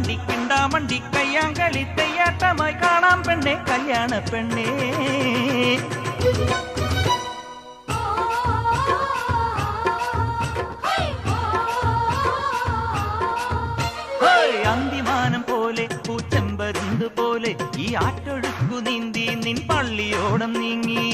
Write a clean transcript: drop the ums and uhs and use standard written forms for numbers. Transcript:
മണ്ടി കിണ്ടാമണ്ടി കയ്യാങ്കളി തെയ്യാട്ടമായി കാണാം പെണ്ണെ കല്യാണ പെണ്ണേ. അന്തിമാനം പോലെ പൂച്ചെമ്പരുന്ത് പോലെ ഈ ആറ്റൊഴുക്കു നീന്തി നിൻ പള്ളിയോടം നീങ്ങി.